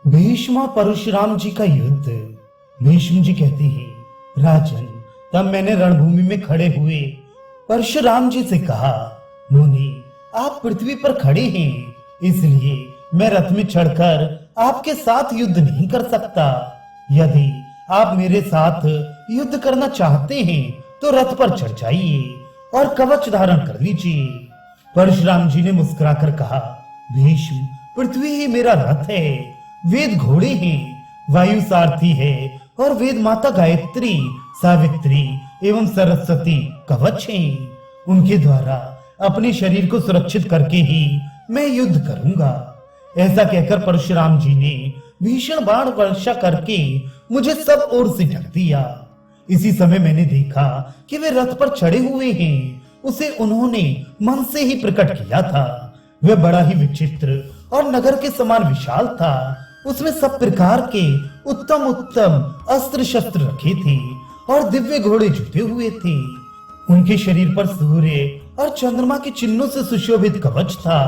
भीष्म और परशुराम जी का युद्ध। भीष्म जी कहते हैं, राजन, तब मैंने रणभूमि में खड़े हुए परशुराम जी से कहा, मुनि, आप पृथ्वी पर खड़े हैं, इसलिए मैं रथ में चढ़कर आपके साथ युद्ध नहीं कर सकता। यदि आप मेरे साथ युद्ध करना चाहते हैं तो रथ पर चढ़ जाइए और कवच धारण कर लीजिए। परशुराम जी ने मुस्कुराकर कहा, भीष्म, पृथ्वी ही मेरा रथ है, वेद घोड़े हैं, वायु सारथी है और वेद माता गायत्री, सावित्री एवं सरस्वती कवच हैं। उनके द्वारा अपने शरीर को सुरक्षित करके ही मैं युद्ध करूंगा। ऐसा कहकर परशुराम जी ने भीषण बाण वर्षा करके मुझे सब ओर से ढक दिया। इसी समय मैंने देखा कि वे रथ पर चढ़े हुए हैं। उसे उन्होंने मन से ही प्रकट किया था। वह बड़ा ही विचित्र और नगर के समान विशाल था। उसमें सब प्रकार के उत्तम उत्तम अस्त्र शस्त्र रखे थे और दिव्य घोड़े जुटे हुए थे। उनके शरीर पर सूर्य और चंद्रमा के चिन्हों से सुशोभित कवच था।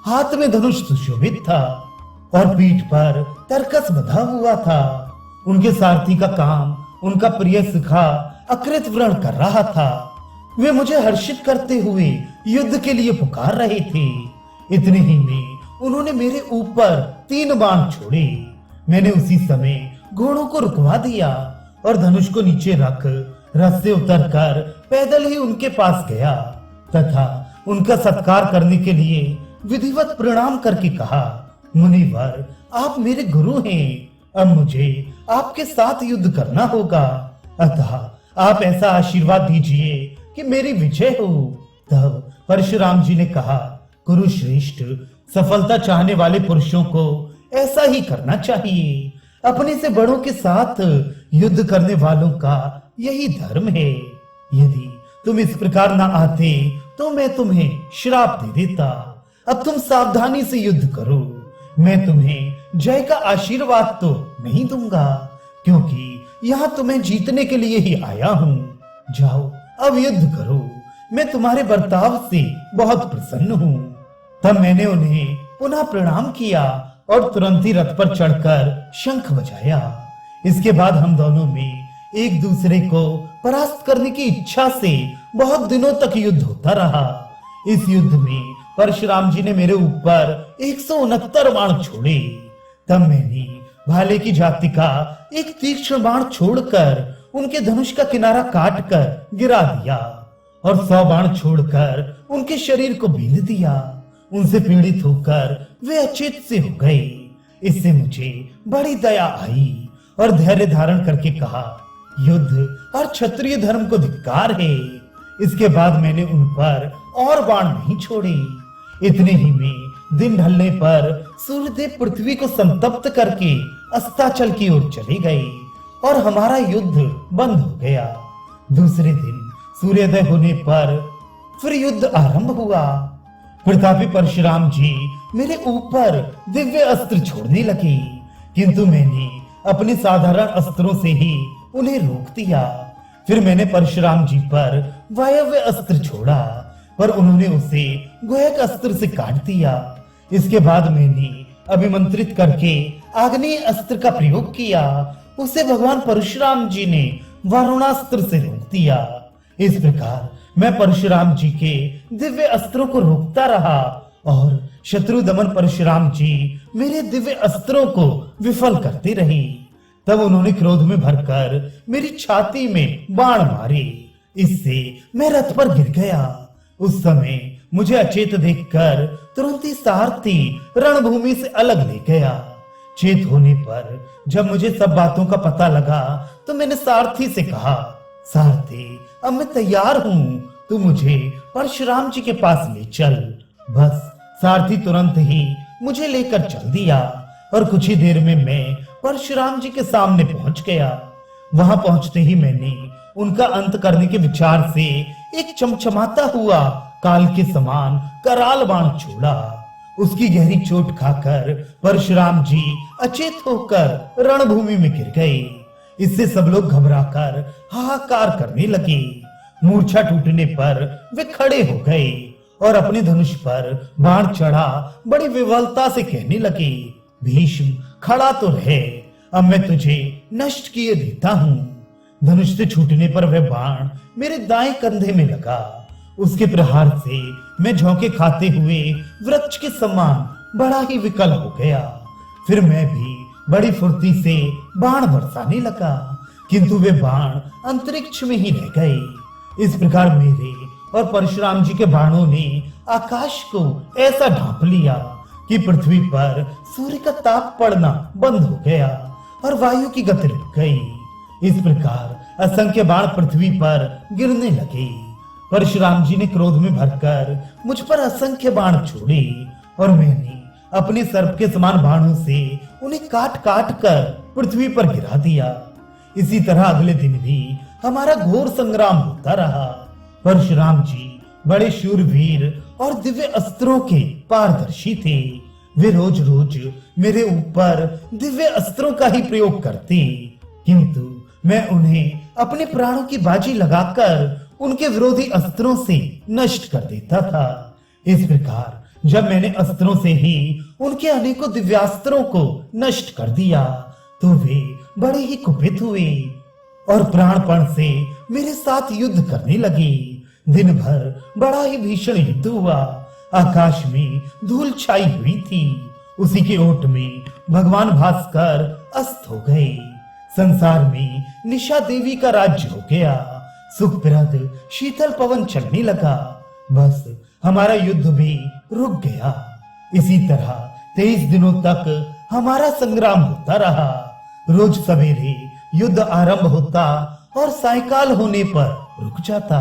हाथ में धनुष सुशोभित था और पीठ पर तरकस बंधा हुआ था। उनके सारथी का काम उनका प्रिय सखा अकृत व्रण कर रहा था। वे मुझे हर्षित करते हुए युद्ध के लिए पुकार रहे थे। इतने ही में उन्होंने मेरे ऊपर 3 बाण छोड़े। मैंने उसी समय घोड़ों को रुकवा दिया और धनुष को नीचे रख रथ से उतरकर पैदल ही उनके पास गया तथा उनका सत्कार करने के लिए विधिवत प्रणाम करके कहा, मुनिवर, आप मेरे गुरु हैं। अब मुझे आपके साथ युद्ध करना होगा, अतः आप ऐसा आशीर्वाद दीजिए कि मेरी विजय हो। तब परशुराम जी ने कहा, गुरु श्रेष्ठ, सफलता चाहने वाले पुरुषों को ऐसा ही करना चाहिए। अपने से बड़ों के साथ युद्ध करने वालों का यही धर्म है। यदि तुम इस प्रकार ना आते तो मैं तुम्हें श्राप दे देता। अब तुम सावधानी से युद्ध करो। मैं तुम्हें जय का आशीर्वाद तो नहीं दूंगा, क्योंकि यहाँ तुम्हें जीतने के लिए ही आया हूँ। जाओ, अब युद्ध करो। मैं तुम्हारे बर्ताव से बहुत प्रसन्न हूँ। तब मैंने उन्हें पुनः प्रणाम किया और तुरंत ही रथ पर चढ़कर शंख बजाया। इसके बाद हम दोनों में एक दूसरे को परास्त करने की इच्छा से बहुत दिनों तक युद्ध होता रहा। इस युद्ध में परशुराम जी ने मेरे ऊपर 169 बाण छोड़े। तब मैंने भाले की जाति का एक तीक्ष्ण बाण छोड़कर उनके धनुष का किनारा काट कर गिरा दिया और 100 बाण छोड़कर उनके शरीर को बींध दिया। उनसे पीड़ित होकर वे अचेत से हो गए। इससे मुझे बड़ी दया आई और धैर्य धारण करके कहा, युद्ध और क्षत्रिय धर्म को धिक्कार है। इसके बाद मैंने उन पर और बाण नहीं छोड़े। इतने ही में दिन ढलने पर सूर्यदेव पृथ्वी को संतप्त करके अस्ताचल की ओर चले गए और हमारा युद्ध बंद हो गया। दूसरे दिन सूर्योदय होने पर फिर युद्ध आरंभ हुआ। प्रतापी परशुराम जी मेरे ऊपर दिव्य अस्त्र छोड़ने लगे, किंतु मैंने अपने साधारण अस्त्रों से ही उन्हें रोक दिया। फिर मैंने परशुराम जी पर वायव्य अस्त्र छोड़ा, पर उन्होंने उसे गुह्यक अस्त्र से काट दिया। इसके बाद मैंने अभिमंत्रित करके आग्नेय अस्त्र का प्रयोग किया। उसे भगवान परशुराम जी ने वरुणास्त्र से रोक दिया। इस प्रकार मैं परशुराम जी के दिव्य अस्त्रों को रोकता रहा और शत्रु दमन परशुराम जी मेरे दिव्य अस्त्रों को विफल करते रहे। तब उन्होंने क्रोध में भरकर मेरी छाती में बाण मारे। इससे मैं रथ पर गिर गया। उस समय मुझे अचेत देखकर तुरंत ही सारथी रणभूमि से अलग ले गया। चेत होने पर जब मुझे सब बातों का पता लगा तो मैंने सारथी से कहा, सारथी, अब मैं तैयार हूँ, तू मुझे परशुराम जी के पास ले चल। बस सारथी तुरंत ही मुझे लेकर चल दिया और कुछ ही देर में मैं परशुराम जी के सामने पहुंच गया। वहां पहुंचते ही मैंने उनका अंत करने के विचार से एक चमचमाता हुआ काल के समान कराल बाण छोड़ा। उसकी गहरी चोट खाकर परशुराम जी अचेत होकर रणभूमि में गिर गए। इससे सब लोग घबराकर हाहाकार करने लगे। मूर्छा टूटने पर वे खड़े हो गए और अपने धनुष पर बाण चढ़ा बड़ी विवलता से कहने लगे, भीष्म खड़ा तो रहे, अब मैं तुझे नष्ट किए देता हूं। धनुष से छूटने पर वह बाण मेरे दाएं कंधे में लगा। उसके प्रहार से मैं झोंके खाते हुए वृक्ष के समान बड़ा ही विकल हो गया। फिर मैं भी बड़ी फुर्ती से बाण बरसाने लगा, किंतु वे बाण अंतरिक्ष में ही रह गए। इस प्रकार मेरे और परशुराम जी के बाणों ने आकाश को ऐसा ढांप लिया कि पृथ्वी पर सूर्य का ताप पड़ना बंद हो गया और वायु की गति रुक गई। इस प्रकार असंख्य बाण पृथ्वी पर गिरने लगे। परशुराम जी ने क्रोध में भरकर मुझ पर असंख्य बाण छोड़े और मैंने अपने सर्प के समान बाणों से उन्हें काट काट कर पृथ्वी पर गिरा दिया। इसी तरह अगले दिन भी हमारा घोर संग्राम होता रहा। परशुराम जी बड़े शूरवीर और दिव्य अस्त्रों के पारदर्शी थे। वे रोज रोज मेरे ऊपर दिव्य अस्त्रों का ही प्रयोग करते, किंतु मैं उन्हें अपने प्राणों की बाजी लगाकर उनके विरोधी अस्त्रों से नष्ट कर देता था। इस प्रकार जब मैंने अस्त्रों से ही उनके अनेकों दिव्यास्त्रों को नष्ट कर दिया तो वे बड़े ही कुपित हुए और प्राणपण से मेरे साथ युद्ध करने लगे। दिन भर बड़ा ही भीषण युद्ध हुआ। आकाश में धूल छाई हुई थी। उसी के ओट में भगवान भास्कर अस्त हो गए। संसार में निशा देवी का राज्य हो गया। सुखप्रद शीतल पवन चलने लगा। बस हमारा युद्ध भी रुक गया। इसी तरह 23 दिनों तक हमारा संग्राम होता रहा। रोज सवेरे युद्ध आरंभ होता और सायंकाल होने पर रुक जाता।